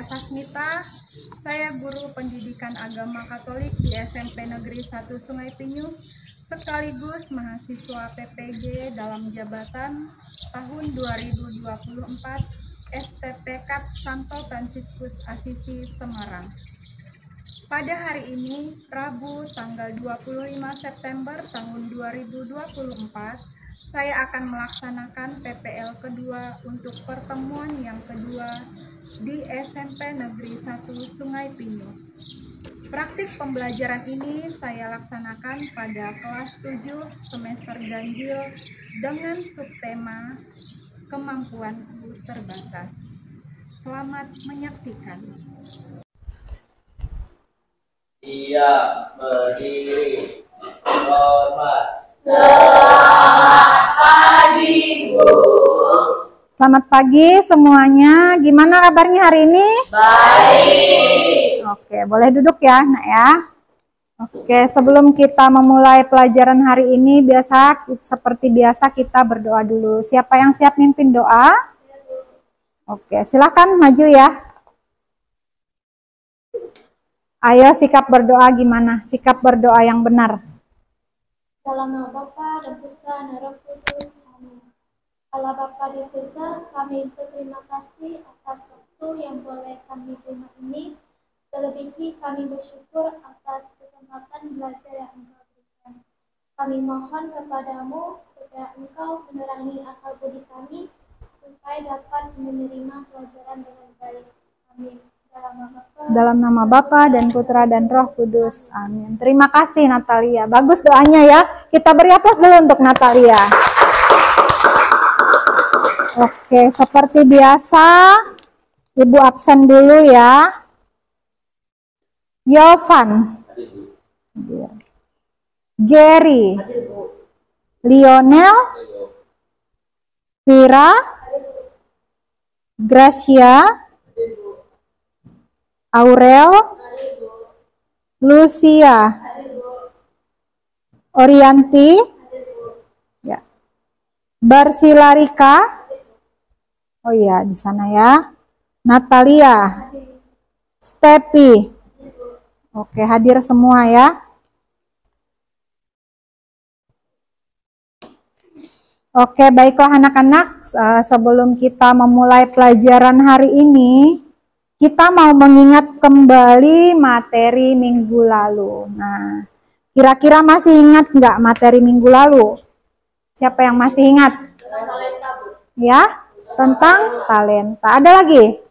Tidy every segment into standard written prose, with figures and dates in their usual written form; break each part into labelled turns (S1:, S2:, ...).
S1: Saya Sasmita, saya guru pendidikan agama Katolik di SMP Negeri 1 Sungai Pinyu, sekaligus mahasiswa PPG dalam jabatan tahun 2024 STP Kat Santo Fransiskus Asisi Semarang. Pada hari ini, Rabu tanggal 25 September tahun 2024, saya akan melaksanakan PPL kedua untuk pertemuan yang kedua di SMP Negeri 1 Sungai Pinyu. Praktik pembelajaran ini saya laksanakan pada kelas 7 semester ganjil dengan subtema Kemampuanku Terbatas. Selamat menyaksikan.
S2: Dia berdiri. Hormat.
S3: Selamat pagi, Bu.
S1: Selamat pagi semuanya. Gimana kabarnya hari ini?
S3: Baik.
S1: Oke, boleh duduk ya, Nak ya. Oke, sebelum kita memulai pelajaran hari ini, seperti biasa kita berdoa dulu. Siapa yang siap mimpin doa? Oke, silakan maju ya. Ayo sikap berdoa gimana? Sikap berdoa yang benar.
S4: Dalam nama Bapa dan Putra dan Roh Kudus. Amin. Allah Bapa di surga, kami berterima kasih atas waktu yang boleh kami terima ini. Terlebih kami bersyukur atas kesempatan belajar yang Engkau berikan. Kami mohon kepadamu supaya Engkau menerangi akal budi kami, supaya dapat menerima pelajaran dengan baik. Amin.
S1: Dalam nama Bapa dan Putra dan Roh Kudus. Amin. Terima kasih Natalia. Bagus doanya ya. Kita beri aplaus dulu untuk Natalia. Oke, seperti biasa Ibu absen dulu ya. Yovan, Gary, Lionel, Vira, Gracia, Aurel, Lucia, Orianti, ya, Barsilarika, oh iya di sana ya, Natalia, Stepi, oke hadir semua ya. Oke baiklah anak-anak, sebelum kita memulai pelajaran hari ini, kita mau mengingat kembali materi minggu lalu. Nah, kira-kira masih ingat nggak materi minggu lalu? Siapa yang masih ingat? Ya, tentang talenta. Ada lagi?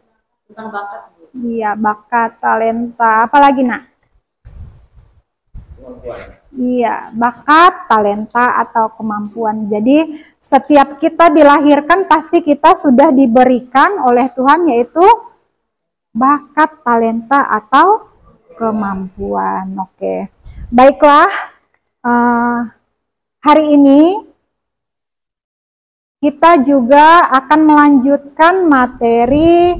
S3: Tentang bakat, Bu.
S1: Iya, bakat, talenta. Apa lagi, Nak?
S2: Kemampuan.
S1: Iya, bakat, talenta, atau kemampuan. Jadi, setiap kita dilahirkan pasti kita sudah diberikan oleh Tuhan, yaitu bakat, talenta, atau kemampuan. Oke, baiklah. Hari ini kita juga akan melanjutkan materi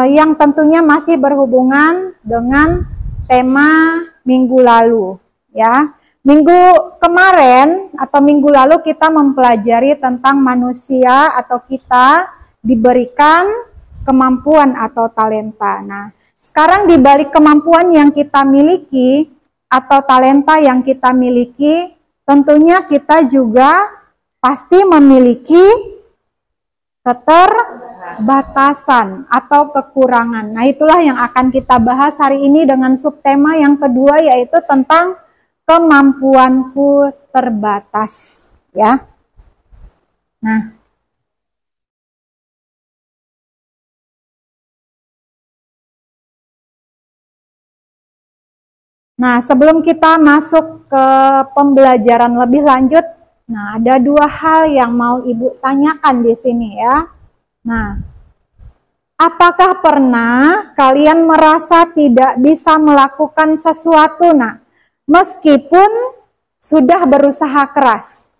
S1: yang tentunya masih berhubungan dengan tema minggu lalu. Ya, minggu kemarin atau minggu lalu kita mempelajari tentang manusia atau kita diberikan kemampuan atau talenta. Nah, sekarang di balik kemampuan yang kita miliki atau talenta yang kita miliki, tentunya kita juga pasti memiliki keterbatasan atau kekurangan. Nah, itulah yang akan kita bahas hari ini dengan subtema yang kedua, yaitu tentang kemampuanku terbatas, ya. Nah, sebelum kita masuk ke pembelajaran lebih lanjut, nah ada dua hal yang mau Ibu tanyakan di sini ya. Nah, apakah pernah kalian merasa tidak bisa melakukan sesuatu, nah, meskipun sudah berusaha keras?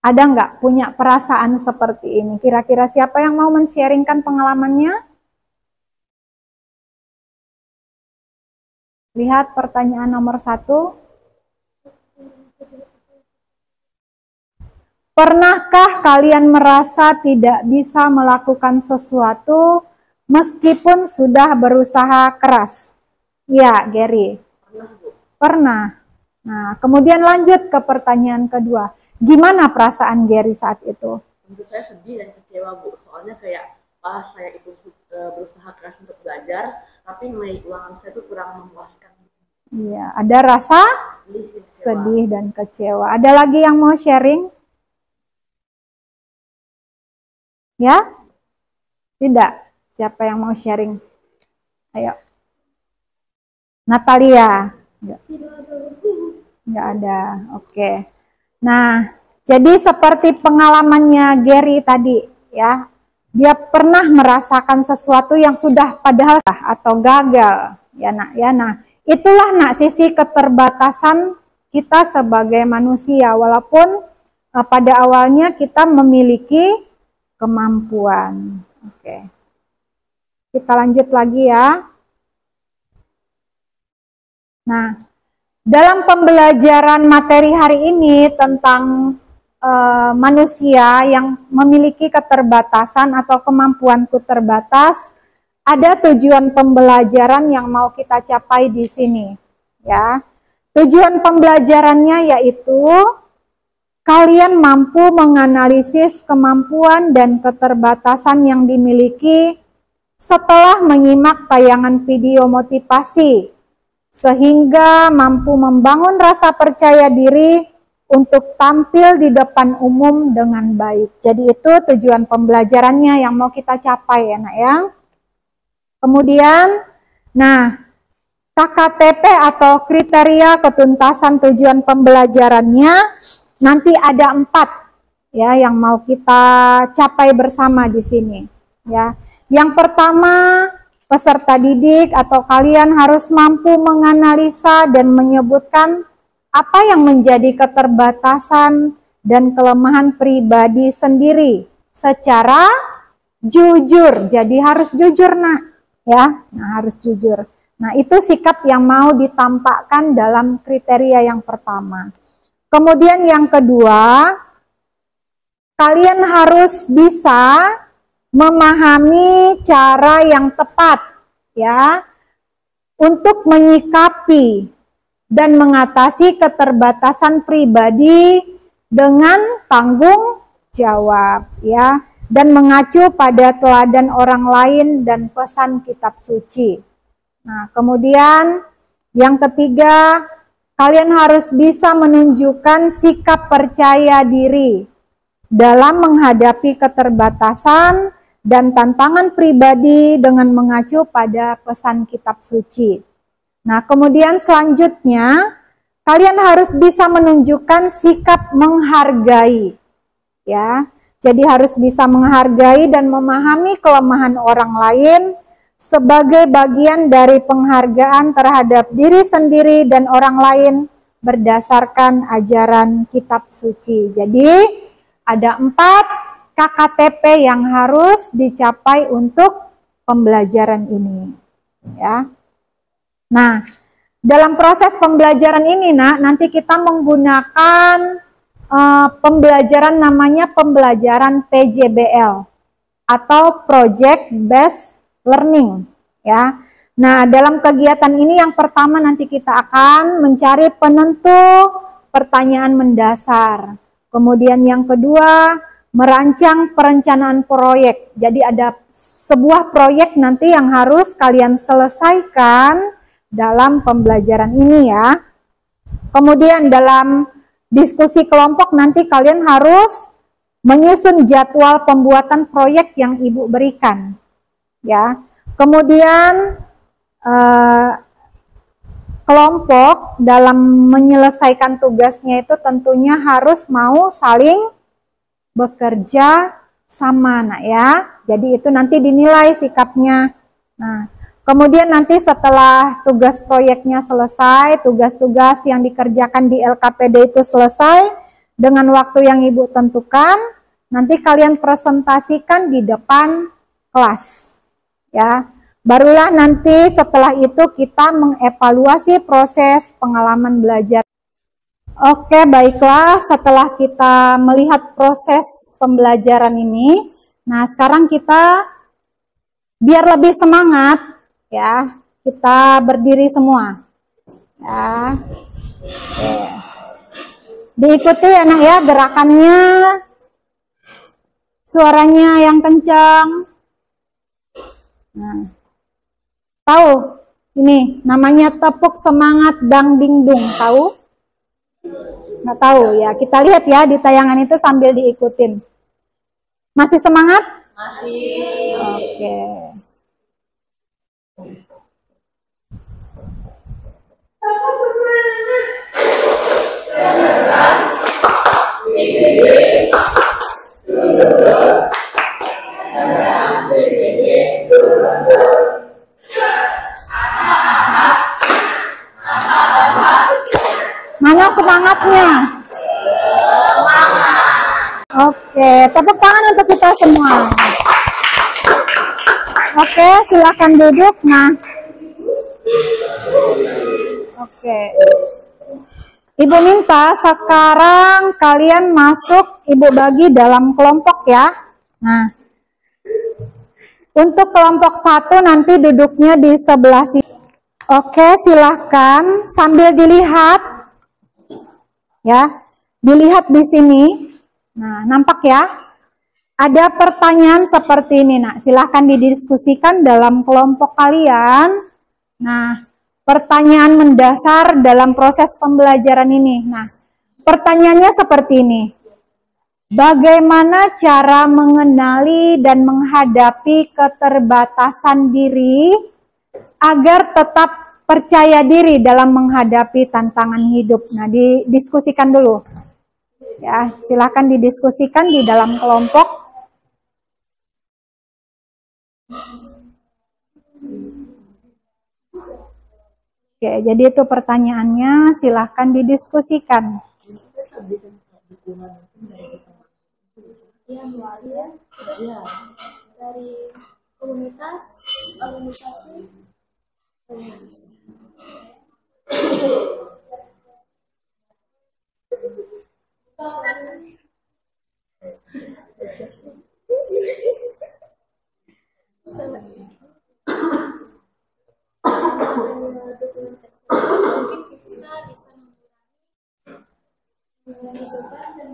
S1: Ada nggak punya perasaan seperti ini? Kira-kira siapa yang mau men-sharingkan pengalamannya? Lihat pertanyaan nomor 1. Pernahkah kalian merasa tidak bisa melakukan sesuatu meskipun sudah berusaha keras? Ya, Gary.
S3: Pernah, Bu.
S1: Pernah. Nah, kemudian lanjut ke pertanyaan kedua. Gimana perasaan Gary saat itu?
S3: Tentu saya sedih dan kecewa, Bu. Soalnya kayak pas saya itu berusaha keras untuk belajar, tapi nilai ulangan saya itu kurang memuaskan.
S1: Iya, ada rasa sedih dan kecewa. Ada lagi yang mau sharing? Ya? Tidak? Siapa yang mau sharing? Ayo. Natalia? Enggak ada. Oke. Nah, jadi seperti pengalamannya Gary tadi, ya. Dia pernah merasakan sesuatu yang sudah padahal atau gagal, ya Nak, ya. Nah, itulah Nak sisi keterbatasan kita sebagai manusia, walaupun pada awalnya kita memiliki kemampuan. Oke. Kita lanjut lagi ya. Nah, dalam pembelajaran materi hari ini tentang manusia yang memiliki keterbatasan atau kemampuanku terbatas, ada tujuan pembelajaran yang mau kita capai di sini, ya. Tujuan pembelajarannya yaitu kalian mampu menganalisis kemampuan dan keterbatasan yang dimiliki setelah menyimak tayangan video motivasi, sehingga mampu membangun rasa percaya diri untuk tampil di depan umum dengan baik. Jadi itu tujuan pembelajarannya yang mau kita capai ya Nak ya. Kemudian, nah KKTP atau kriteria ketuntasan tujuan pembelajarannya nanti ada 4 ya yang mau kita capai bersama di sini ya. Yang pertama, peserta didik atau kalian harus mampu menganalisa dan menyebutkan apa yang menjadi keterbatasan dan kelemahan pribadi sendiri secara jujur. Jadi harus jujur Nak ya. Nah, harus jujur. Nah, itu sikap yang mau ditampakkan dalam kriteria yang pertama. Kemudian yang kedua, kalian harus bisa memahami cara yang tepat ya untuk menyikapi dan mengatasi keterbatasan pribadi dengan tanggung jawab ya, dan mengacu pada teladan orang lain dan pesan kitab suci. Nah, kemudian yang ketiga, kalian harus bisa menunjukkan sikap percaya diri dalam menghadapi keterbatasan dan tantangan pribadi dengan mengacu pada pesan kitab suci. Nah, kemudian selanjutnya, kalian harus bisa menunjukkan sikap menghargai. Ya, jadi harus bisa menghargai dan memahami kelemahan orang lain sebagai bagian dari penghargaan terhadap diri sendiri dan orang lain berdasarkan ajaran kitab suci. Jadi, ada 4 KKTP yang harus dicapai untuk pembelajaran ini. Ya. Nah, dalam proses pembelajaran ini, Nak, nanti kita menggunakan pembelajaran namanya pembelajaran PJBL atau Project Based Learning, ya. Nah, dalam kegiatan ini yang pertama nanti kita akan mencari penentu pertanyaan mendasar. Kemudian yang kedua, merancang perencanaan proyek. Jadi ada sebuah proyek nanti yang harus kalian selesaikan dalam pembelajaran ini ya. Kemudian dalam diskusi kelompok nanti kalian harus menyusun jadwal pembuatan proyek yang Ibu berikan. Ya. Kemudian kelompok dalam menyelesaikan tugasnya itu tentunya harus mau saling bekerja sama Nak ya. Jadi itu nanti dinilai sikapnya. Nah, kemudian nanti setelah tugas proyeknya selesai, tugas-tugas yang dikerjakan di LKPD itu selesai dengan waktu yang Ibu tentukan, nanti kalian presentasikan di depan kelas. Ya. Barulah nanti setelah itu kita mengevaluasi proses pengalaman belajar. Oke, baiklah, setelah kita melihat proses pembelajaran ini, nah sekarang kita biar lebih semangat ya, kita berdiri semua. Ya. Oke. Diikuti anak ya gerakannya. Suaranya yang kencang. Nah. Tahu? Ini namanya tepuk semangat dangdingdung. Tahu? Nggak tahu ya. Kita lihat ya di tayangan itu sambil diikutin. Masih semangat?
S3: Masih.
S1: Oke. Mana semangatnya? Oke, tepuk tangan untuk kita semua. Oke, silakan duduk. Nah, oke. Ibu minta sekarang kalian masuk, Ibu bagi dalam kelompok ya. Nah, untuk kelompok 1 nanti duduknya di sebelah sini. Oke, silahkan sambil dilihat. Ya, dilihat di sini. Nah, nampak ya? Ada pertanyaan seperti ini, nak. Silahkan didiskusikan dalam kelompok kalian. Nah, pertanyaan mendasar dalam proses pembelajaran ini. Nah, pertanyaannya seperti ini. Bagaimana cara mengenali dan menghadapi keterbatasan diri agar tetap percaya diri dalam menghadapi tantangan hidup? Nah, didiskusikan dulu. Ya, silakan didiskusikan di dalam kelompok. Oke, jadi itu pertanyaannya, silahkan didiskusikan.
S4: Ya, ya. Terus dari komunitas, organisasi, mungkin kita bisa mengurangi beban dan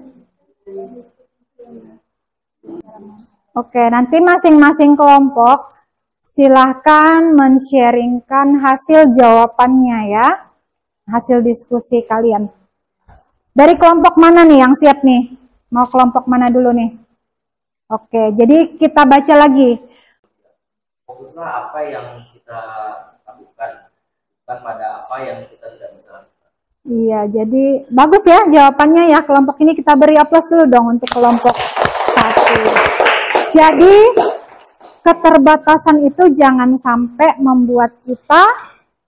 S1: Oke, nanti masing-masing kelompok silahkan men-sharingkan hasil jawabannya ya. Hasil diskusi kalian. Dari kelompok mana nih yang siap nih? Mau kelompok mana dulu nih? Oke, jadi kita baca lagi.
S2: Fokuslah apa yang kita lakukan, bukan pada apa yang kita tidak bisa lakukan.
S1: Iya, jadi bagus ya jawabannya ya. Kelompok ini kita beri aplaus dulu dong untuk kelompok 1. Jadi keterbatasan itu jangan sampai membuat kita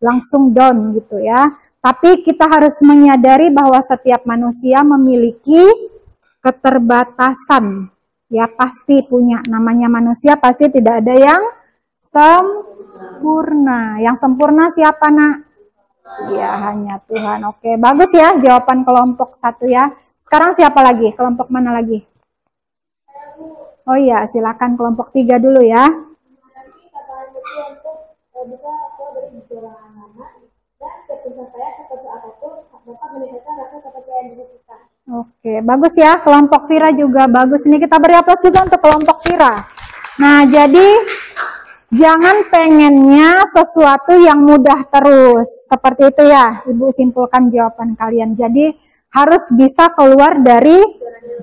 S1: langsung down gitu ya. Tapi kita harus menyadari bahwa setiap manusia memiliki keterbatasan. Ya pasti punya, namanya manusia pasti tidak ada yang sempurna. Yang sempurna siapa nak? Ya hanya Tuhan. Oke, bagus ya jawaban kelompok 1 ya. Sekarang siapa lagi? Kelompok mana lagi? Oh iya, silakan kelompok 3 dulu ya. Oke, bagus ya. Kelompok Vira juga bagus. Ini kita beri aplaus juga untuk kelompok Vira. Nah, jadi jangan pengennya sesuatu yang mudah terus. Seperti itu ya, Ibu simpulkan jawaban kalian. Jadi harus bisa keluar dari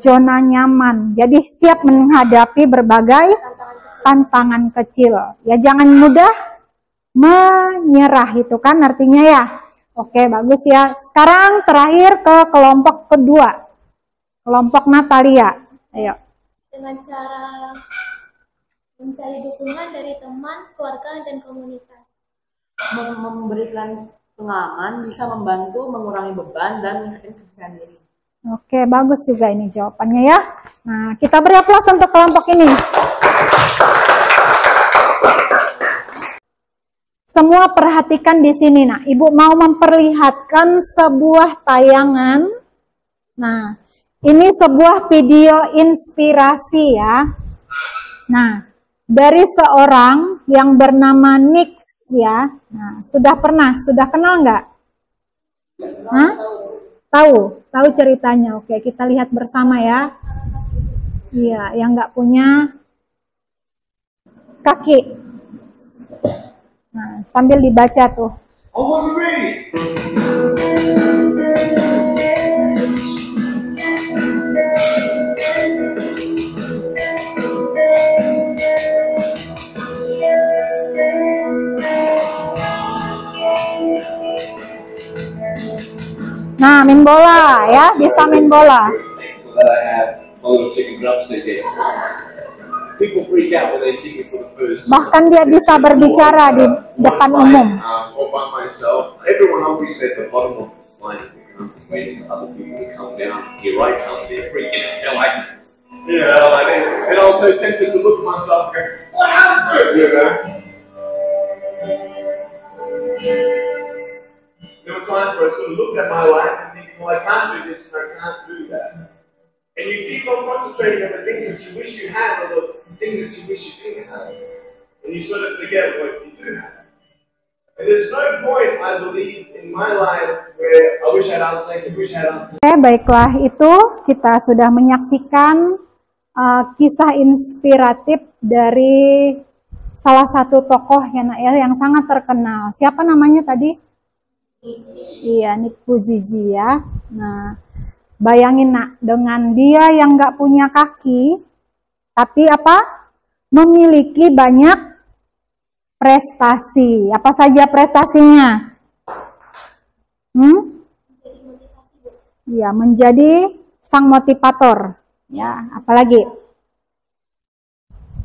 S1: zona nyaman. Jadi siap menghadapi berbagai tantangan kecil. Ya jangan mudah menyerah, itu kan artinya ya. Oke, bagus ya. Sekarang terakhir ke kelompok kedua. Kelompok Natalia. Ayo.
S4: dengan cara mencari dukungan dari teman, keluarga, dan komunitas.
S3: Memberikan pengalaman bisa membantu mengurangi beban dan meningkatkan kepercayaan diri.
S1: Oke, bagus juga ini jawabannya ya. Nah, kita beri aplaus untuk kelompok ini. Semua perhatikan di sini. Nah, Ibu mau memperlihatkan sebuah tayangan. Nah, ini sebuah video inspirasi ya. Nah, dari seorang yang bernama Nix ya. Nah, sudah kenal nggak? Hah? Tahu ceritanya. Oke, kita lihat bersama ya. Iya, yang nggak punya kaki. Nah, sambil dibaca tuh. Nah, main bola ya, bisa main bola. Bahkan dia bisa berbicara di depan umum.
S5: There were times where I sort of looked at my life and think, well, I can't do this and I can't do that. And you keep on concentrating on the things that you wish you had or the things that you wish you didn't have. And you sort of forget what you do have. And there's no point, I believe, in my life where I wish I had other things, I wish I had other things.
S1: Oke, baiklah, itu kita sudah menyaksikan kisah inspiratif dari salah satu tokoh yang sangat terkenal. Siapa namanya tadi? Iya, Nick Fuzizi ya. Nah, bayangin nak, dengan dia yang nggak punya kaki, tapi apa? Memiliki banyak prestasi. Apa saja prestasinya? Ya, menjadi sang motivator. Ya, apalagi?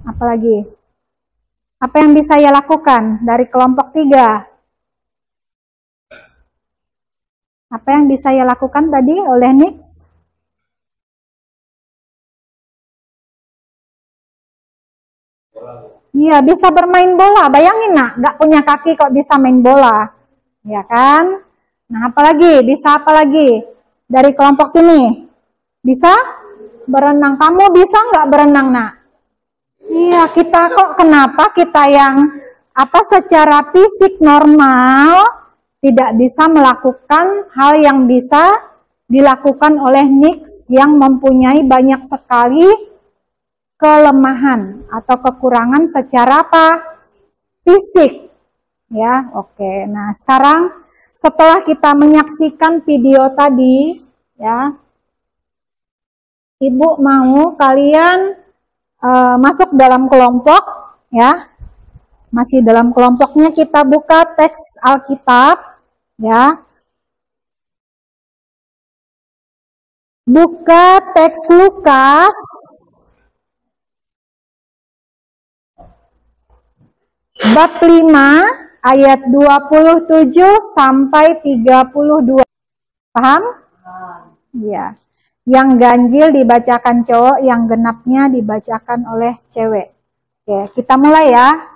S1: Apalagi? Apa yang bisa ia lakukan dari kelompok 3? Apa yang bisa ia lakukan tadi oleh Nix? Iya, bisa bermain bola. Bayangin nak, nggak punya kaki kok bisa main bola. Ya kan? Nah, apalagi? Bisa apa lagi? Dari kelompok sini. Bisa? Berenang. Kamu bisa nggak berenang nak? Iya, kita kok kenapa kita yang secara fisik normal tidak bisa melakukan hal yang bisa dilakukan oleh Nix yang mempunyai banyak sekali kelemahan atau kekurangan secara fisik. Ya, oke. Nah, sekarang setelah kita menyaksikan video tadi, ya, Ibu mau kalian masuk dalam kelompok, ya. Masih dalam kelompoknya kita buka teks Alkitab. Ya, buka teks Lukas bab 5 ayat 27 sampai 32. Paham? Ya. Yang ganjil dibacakan cowok, yang genapnya dibacakan oleh cewek. Oke, kita mulai ya.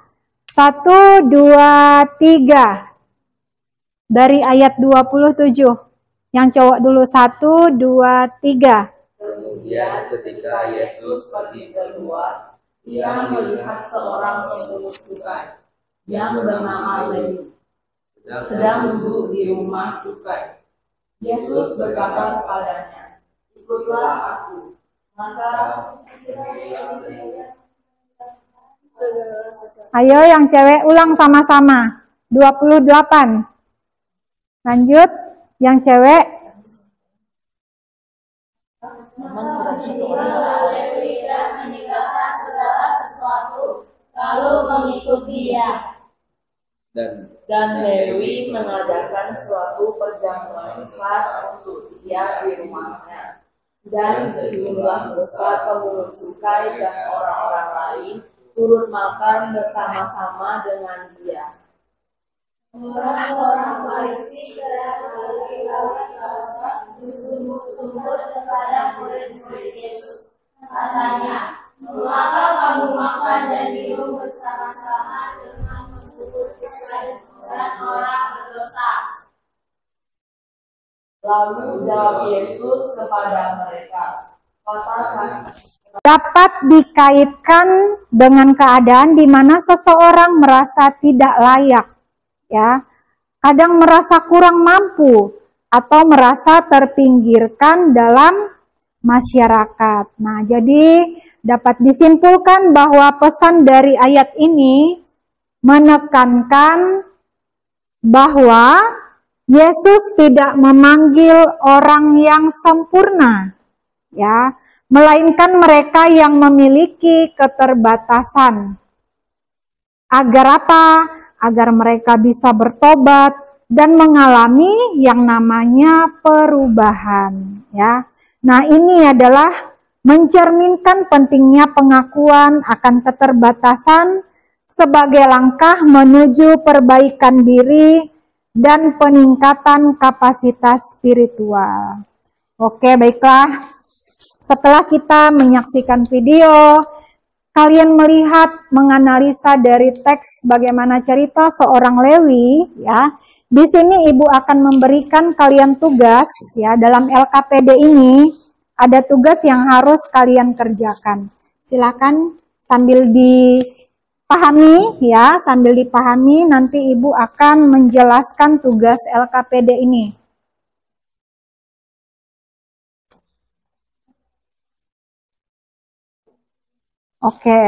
S1: 1, 2, 3. Dari ayat 27. Yang cowok dulu 1, 2, 3.
S2: Kemudian ketika Yesus pergi keluar, ia melihat seorang pemungut cukai yang bernama Lewi sedang duduk di rumah cukai. Yesus berkata kepadanya, "Ikutlah aku." Maka
S1: ayo yang cewek ulang sama-sama. 28. Lanjut, yang cewek.
S4: Lewi dan meninggalkan segala sesuatu, lalu mengikut dia.
S3: Dan Lewi mengadakan suatu perjamuan besar untuk dia di rumahnya. Dan sejumlah besar pemungut cukai dan orang-orang lain turut makan bersama-sama dengan dia.
S4: Orang-orang Farisi dan Alkitab bersungguh-sungguh kepada murid-murid Yesus. Katanya, mengapa kamu makan dan minum bersama-sama dengan pemungut cukai dan orang berdosa?
S3: Lalu jawab Yesus kepada mereka,
S1: dapat dikaitkan dengan keadaan di mana seseorang merasa tidak layak, ya. Kadang merasa kurang mampu atau merasa terpinggirkan dalam masyarakat. Nah, jadi dapat disimpulkan bahwa pesan dari ayat ini menekankan bahwa Yesus tidak memanggil orang yang sempurna, ya, melainkan mereka yang memiliki keterbatasan. Agar apa? Agar mereka bisa bertobat dan mengalami yang namanya perubahan, ya. Nah, ini adalah mencerminkan pentingnya pengakuan akan keterbatasan sebagai langkah menuju perbaikan diri dan peningkatan kapasitas spiritual. Oke, baiklah. Setelah kita menyaksikan video, kalian melihat, menganalisa dari teks bagaimana cerita seorang Lewi, ya. Di sini Ibu akan memberikan kalian tugas, ya, dalam LKPD ini ada tugas yang harus kalian kerjakan. Silakan sambil dipahami, ya, sambil dipahami nanti Ibu akan menjelaskan tugas LKPD ini. Oke.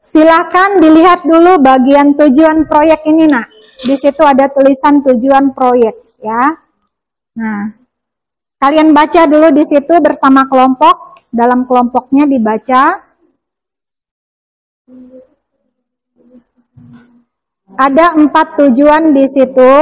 S1: Silakan dilihat dulu bagian tujuan proyek ini, Nak. Di situ ada tulisan tujuan proyek, ya. Nah, kalian baca dulu di situ bersama kelompok. Dalam kelompoknya dibaca. Ada 4 tujuan di situ.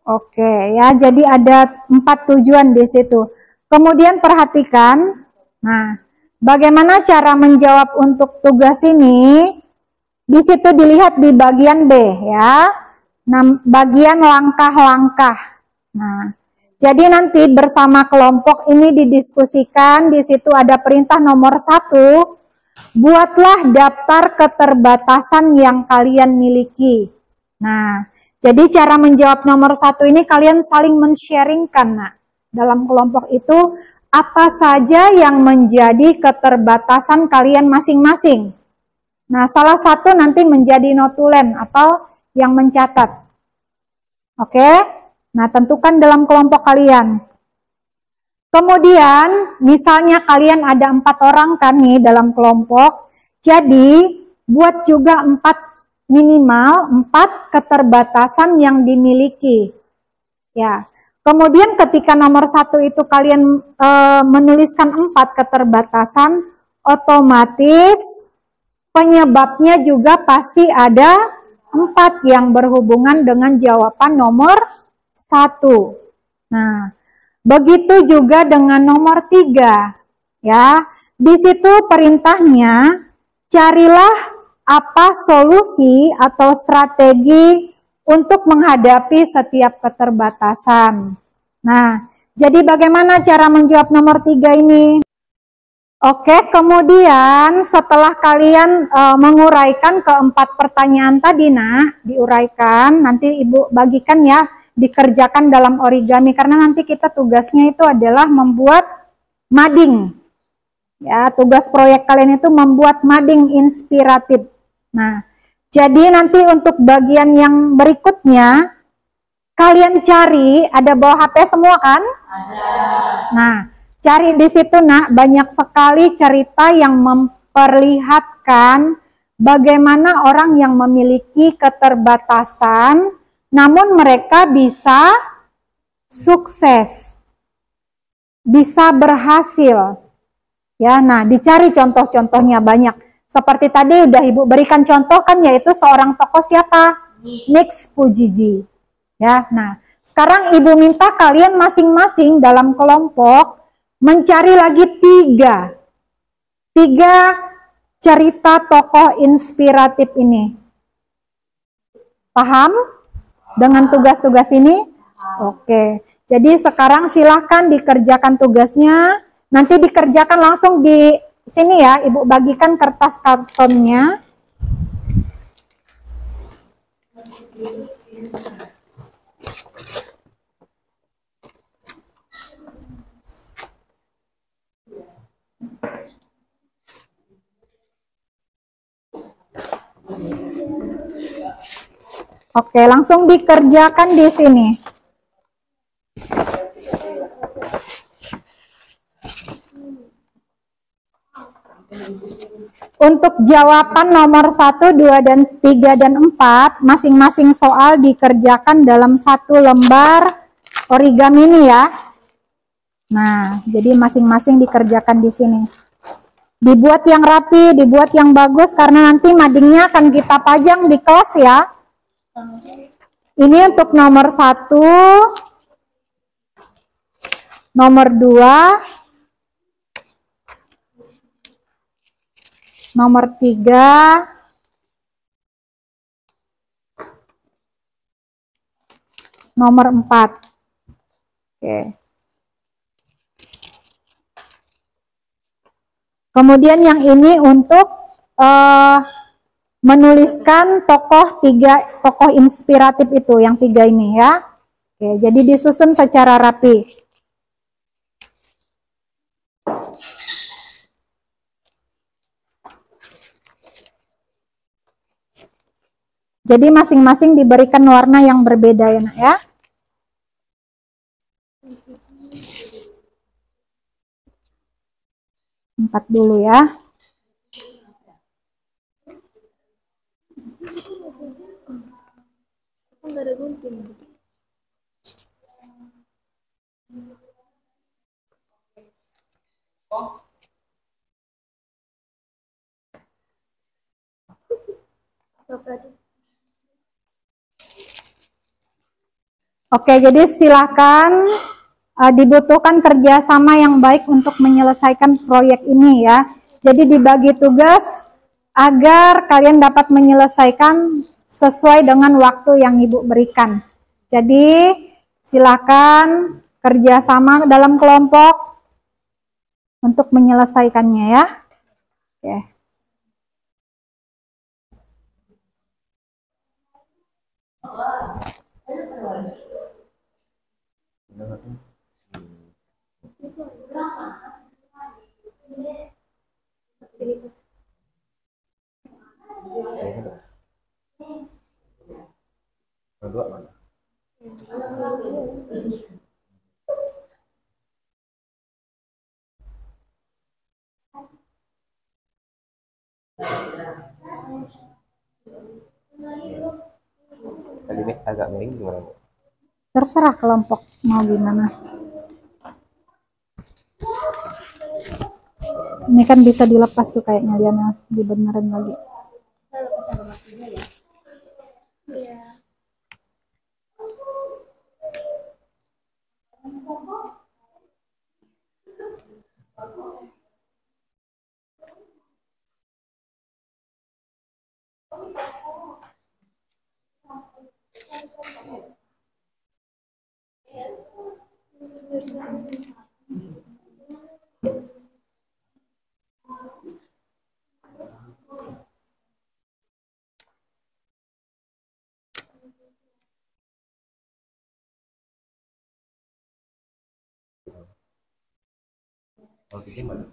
S1: Oke, ya, jadi ada 4 tujuan di situ. Kemudian perhatikan, nah, bagaimana cara menjawab untuk tugas ini? Di situ dilihat di bagian B, ya. Nah, bagian langkah-langkah. Nah, jadi nanti bersama kelompok ini didiskusikan. Di situ ada perintah nomor 1, buatlah daftar keterbatasan yang kalian miliki. Nah, jadi cara menjawab nomor 1 ini kalian saling men-sharingkan, Nak. Dalam kelompok itu apa saja yang menjadi keterbatasan kalian masing-masing. Nah, salah satu nanti menjadi notulen atau yang mencatat. Oke? Nah, tentukan dalam kelompok kalian. Kemudian, misalnya kalian ada 4 orang kan nih dalam kelompok. Jadi, buat juga minimal 4 keterbatasan yang dimiliki. Ya. Kemudian ketika nomor 1 itu kalian menuliskan 4 keterbatasan, otomatis penyebabnya juga pasti ada 4 yang berhubungan dengan jawaban nomor 1. Nah, begitu juga dengan nomor 3. Ya, di situ perintahnya carilah apa solusi atau strategi untuk menghadapi setiap keterbatasan. Nah, jadi bagaimana cara menjawab nomor 3 ini? Oke, kemudian setelah kalian menguraikan keempat pertanyaan tadi, Nak, diuraikan, nanti Ibu bagikan ya, dikerjakan dalam origami, karena nanti kita tugasnya itu adalah membuat mading. Ya, tugas proyek kalian itu membuat mading inspiratif. Nah, jadi nanti untuk bagian yang berikutnya, kalian cari, ada bawa HP semua kan? Ada. Nah, cari di situ, Nak, banyak sekali cerita yang memperlihatkan bagaimana orang yang memiliki keterbatasan, namun mereka bisa sukses, bisa berhasil. Ya, nah, dicari contoh-contohnya banyak. Seperti tadi udah Ibu berikan contoh kan, yaitu seorang tokoh siapa? Nick Fujiji. Ya, nah, sekarang Ibu minta kalian masing-masing dalam kelompok mencari lagi 3 cerita tokoh inspiratif ini. Paham dengan tugas-tugas ini? Oke, jadi sekarang silahkan dikerjakan tugasnya. Nanti dikerjakan langsung di sini ya, Ibu bagikan kertas kartonnya. Oke, langsung dikerjakan di sini. Untuk jawaban nomor 1, 2, dan 3, dan 4, masing-masing soal dikerjakan dalam satu lembar origami ini ya. Nah, jadi masing-masing dikerjakan di sini. Dibuat yang rapi, dibuat yang bagus, karena nanti madingnya akan kita pajang di kelas ya. Ini untuk nomor 1, nomor 2, nomor 3, nomor 4. Oke. Kemudian yang ini untuk menuliskan tokoh inspiratif itu, yang 3 ini ya. Oke, jadi disusun secara rapi. Jadi masing-masing diberikan warna yang berbeda ya nak ya. Empat dulu ya.
S3: Enggak ada gunting.
S1: Oke, jadi silakan dibutuhkan kerjasama yang baik untuk menyelesaikan proyek ini ya. Jadi dibagi tugas agar kalian dapat menyelesaikan sesuai dengan waktu yang Ibu berikan. Jadi silakan kerjasama dalam kelompok untuk menyelesaikannya ya. Oke.
S2: Kedua mana? Tadi ini agak miring gimana?
S1: Terserah kelompok mau gimana. Ini kan bisa dilepas tuh kayaknya Diana, dibenerin lagi.
S2: Oke, gimana?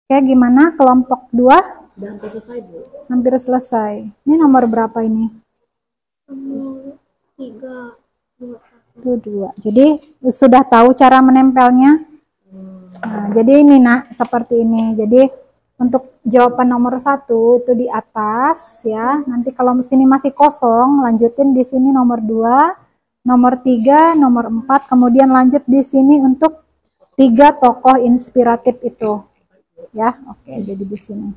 S1: Oke, gimana kelompok 2?
S3: Udah hampir selesai, Bu.
S1: Hampir selesai. Ini nomor berapa ini?
S4: Nomor 3, 2, 1.
S1: Itu 2. Jadi sudah tahu cara menempelnya? Nah, jadi ini nak, seperti ini. Jadi untuk jawaban nomor 1 itu di atas ya. Nanti kalau sini masih kosong, lanjutin di sini nomor 2, nomor 3, nomor 4, kemudian lanjut di sini untuk tiga tokoh inspiratif itu. Ya, oke, jadi di sini.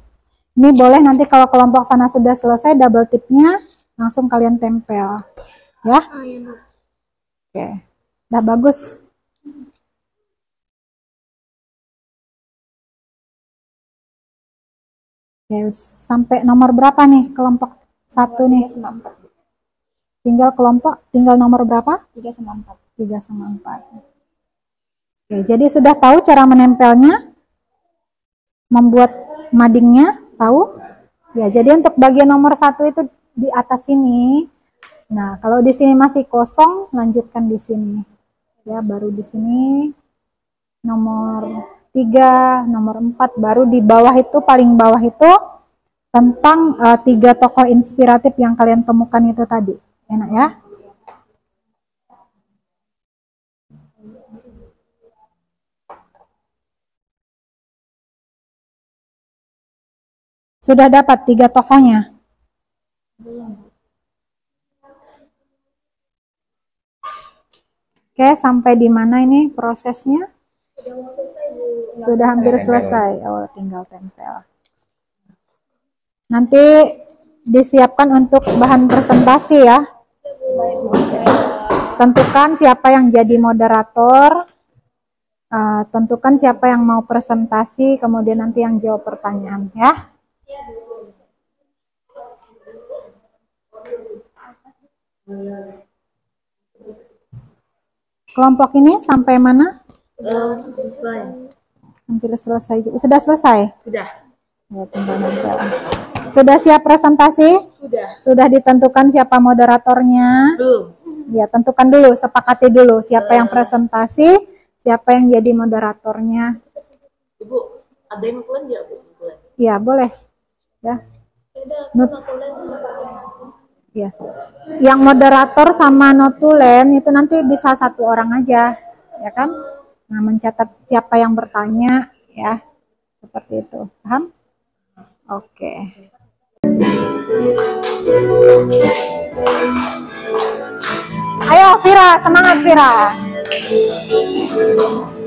S1: Ini boleh nanti kalau kelompok sana sudah selesai, double tipnya langsung kalian tempel. Ya? Oke, udah bagus. Oke, sampai nomor berapa nih kelompok 1 nih?
S4: 3 sama 4.
S1: Tinggal nomor berapa?
S4: 3 sama 4.
S1: 3 sama 4. Oke, jadi sudah tahu cara menempelnya? Membuat madingnya? Tahu? Ya, jadi untuk bagian nomor 1 itu di atas sini. Nah, kalau di sini masih kosong, lanjutkan di sini. Ya, baru di sini nomor 3, nomor 4, baru di bawah itu, paling bawah itu tentang 3 tokoh inspiratif yang kalian temukan itu tadi. Enak ya? Sudah dapat 3 tokohnya? Oke, sampai di mana ini prosesnya? Sudah hampir selesai. Oh, tinggal tempel. Nanti disiapkan untuk bahan presentasi ya. Tentukan siapa yang jadi moderator. Tentukan siapa yang mau presentasi, kemudian nanti yang jawab pertanyaan ya. Kelompok ini sampai mana?
S3: Selesai.
S1: Hampir selesai. Sudah selesai?
S3: Sudah.
S1: Ya, tinggal nempel. Sudah siap presentasi?
S3: Sudah.
S1: Sudah ditentukan siapa moderatornya?
S3: Belum.
S1: Ya, tentukan dulu, sepakati dulu siapa yang presentasi, siapa yang jadi moderatornya.
S3: Ibu, ada yang kalian ya, Bu?
S1: Ya, boleh. Ya. Ya. Yang moderator sama notulen itu nanti bisa 1 orang aja, ya kan? Nah, mencatat siapa yang bertanya, ya. Seperti itu. Paham? Oke. Ayo Vira, semangat Vira.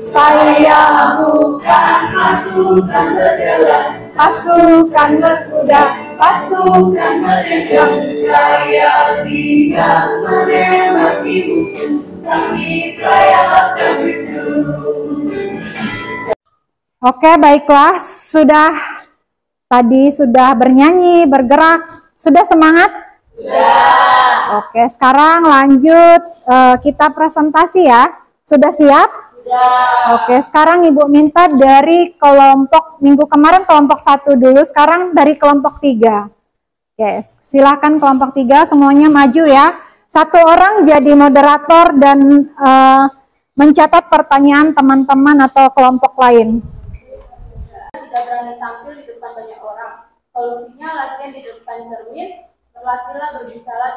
S1: Saya bukan pasukan berjalan, pasukan berkuda, pasukan berjejak. Saya tidak menembaki musuh, tapi saya laskar Kristus. Oke, baiklah. Tadi sudah bernyanyi, bergerak. Sudah semangat? Sudah. Oke, sekarang lanjut kita presentasi ya. Sudah siap? Sudah. Oke, sekarang Ibu minta dari kelompok, minggu kemarin kelompok 1 dulu, sekarang dari kelompok 3. Oke, silakan kelompok 3 semuanya maju ya. 1 orang jadi moderator dan mencatat pertanyaan teman-teman atau kelompok lain.
S6: Tidak berani tampil di depan banyak orang. Solusinya latihan di depan cermin. Berlatihlah berbicara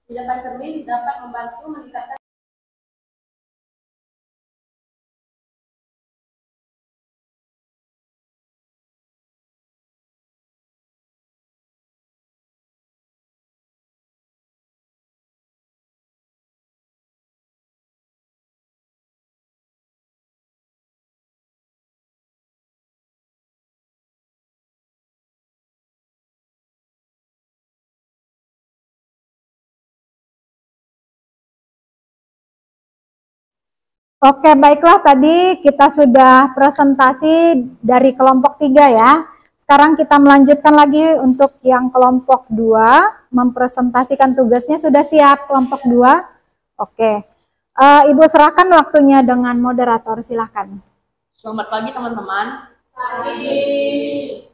S6: di depan cermin dapat membantu meningkatkan.
S1: Oke, baiklah, tadi kita sudah presentasi dari kelompok 3 ya. Sekarang kita melanjutkan lagi untuk yang kelompok 2, mempresentasikan tugasnya. Sudah siap kelompok 2? Oke. Ibu serahkan waktunya dengan moderator, silakan.
S3: Selamat pagi teman-teman. Pagi.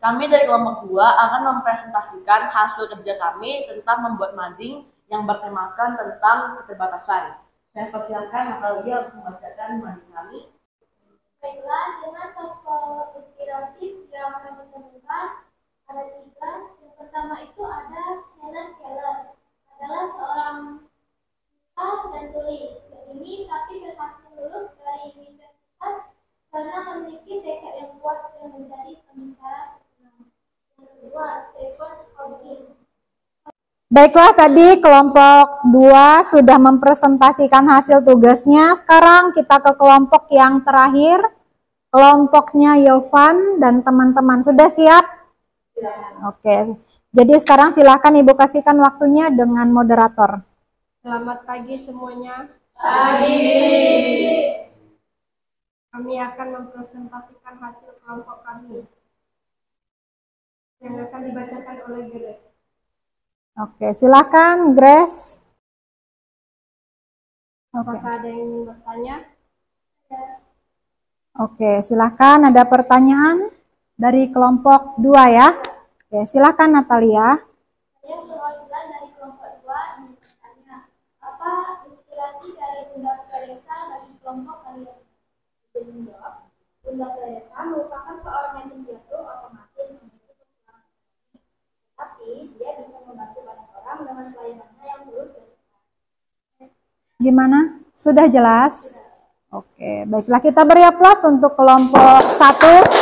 S3: Kami dari kelompok 2 akan mempresentasikan hasil kerja kami tentang membuat mading yang bertemakan tentang keterbatasan. Saya persilakan Natalia untuk membacakan mading kami.
S4: Baiklah, dengan tokoh inspiratif yang kami temukan ada 3. Yang pertama itu ada Helen Keller, adalah seorang dan tulis ini tapi berhasil lulus dari universitas karena memiliki tekad yang kuat yang menjadi pembicara terkenal. Yang kedua, Stephen Hawking.
S1: Baiklah, tadi kelompok 2 sudah mempresentasikan hasil tugasnya. Sekarang kita ke kelompok yang terakhir. Kelompoknya Yovan dan teman-teman. Sudah siap? Oke. Jadi sekarang silakan Ibu kasihkan waktunya dengan moderator.
S7: Selamat pagi semuanya. Kami akan mempresentasikan hasil kelompok kami yang akan dibacakan oleh Grace.
S1: Oke, silakan Grace.
S7: Apakah ada yang ingin bertanya?
S1: Oke, silakan, ada pertanyaan dari kelompok 2 ya. Oke, silakan Natalia.
S4: Saya perwakilan dari kelompok 2 ingin bertanya, apa inspirasi dari Bunda Teresa bagi kelompok kalian? Dia menjawab, Bunda Teresa merupakan seorang yatim piatu otomatis memiliki kekurangan ekonomi, tapi dia bisa membantu banyak orang dengan pelayanannya yang tulus dan ikhlas.
S1: Gimana? Sudah jelas? Oke, baiklah, kita beri aplaus untuk kelompok 1.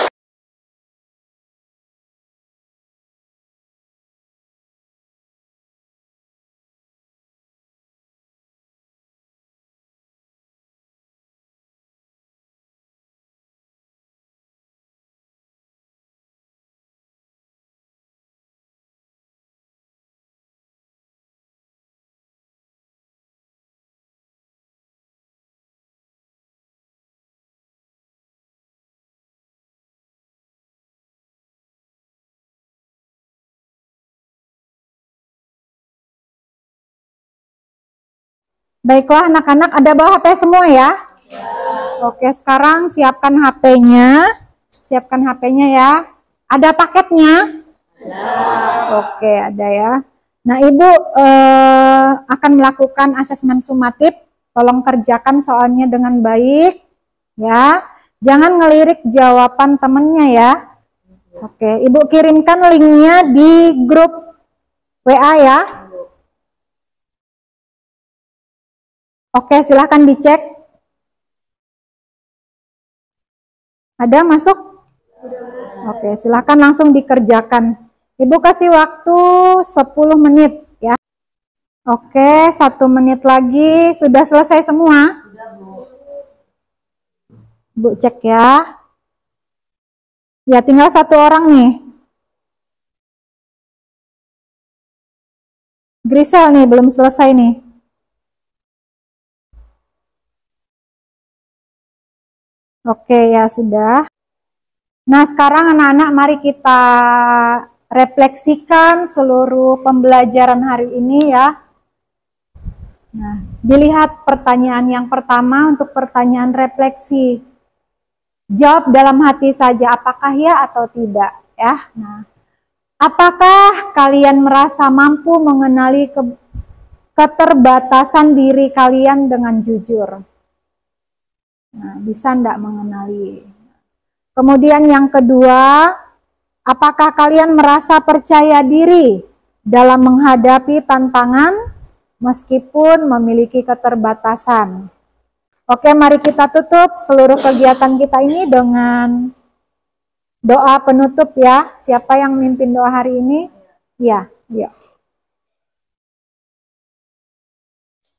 S1: Baiklah anak-anak, ada bawa HP semua ya? Oke, sekarang siapkan HP-nya. Siapkan HP-nya ya. Ada paketnya? Oke, ada ya. Nah, Ibu akan melakukan asesmen sumatif. Tolong kerjakan soalnya dengan baik ya. Jangan ngelirik jawaban temennya ya. Oke, Ibu kirimkan linknya di grup WA ya. Oke, silahkan dicek. Ada masuk? Oke, silahkan langsung dikerjakan. Ibu kasih waktu 10 menit ya. Oke, 1 menit lagi. Sudah selesai semua? Bu cek ya. Ya, tinggal 1 orang nih. Grisel nih, belum selesai nih. Oke, ya sudah. Nah, sekarang anak-anak mari kita refleksikan seluruh pembelajaran hari ini ya. Nah, dilihat pertanyaan yang pertama untuk pertanyaan refleksi. Jawab dalam hati saja apakah ya atau tidak ya. Nah, apakah kalian merasa mampu mengenali keterbatasan diri kalian dengan jujur? Nah, bisa enggak mengenali? Kemudian yang kedua, apakah kalian merasa percaya diri dalam menghadapi tantangan meskipun memiliki keterbatasan? Oke, mari kita tutup seluruh kegiatan kita ini dengan doa penutup ya. Siapa yang mimpin doa hari ini? Ya, yuk.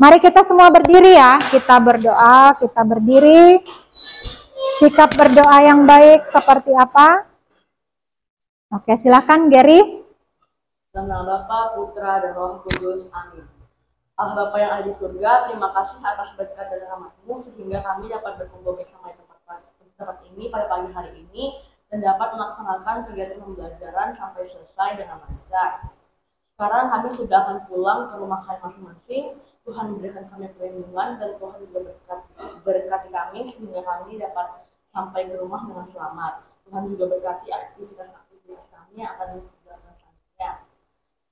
S1: Mari kita semua berdiri ya, kita berdoa, kita berdiri. Sikap berdoa yang baik seperti apa? Oke, silakan Gary.
S3: Dalam nama Bapa, Putra, dan Roh Kudus. Amin. Allah Bapa yang ada di surga, terima kasih atas berkat dan rahmat-Mu sehingga kami dapat berkumpul bersama di tempat ini pada pagi hari ini dan dapat melaksanakan kegiatan pembelajaran sampai selesai dengan lancar. Sekarang kami sudah akan pulang ke rumah kami masing-masing. Tuhan memberikan kami perlindungan dan Tuhan juga berkati kami sehingga kami dapat sampai ke rumah dengan selamat. Tuhan juga berkati aktivitas-aktivitas kami yang akan dilakukan selanjutnya.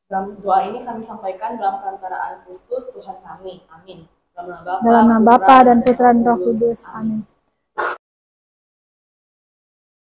S3: Dalam doa ini kami sampaikan dalam perantaraan Kristus Tuhan kami. Amin. Dalam nama
S1: Bapa dan Putra dan Roh Kudus. Amin.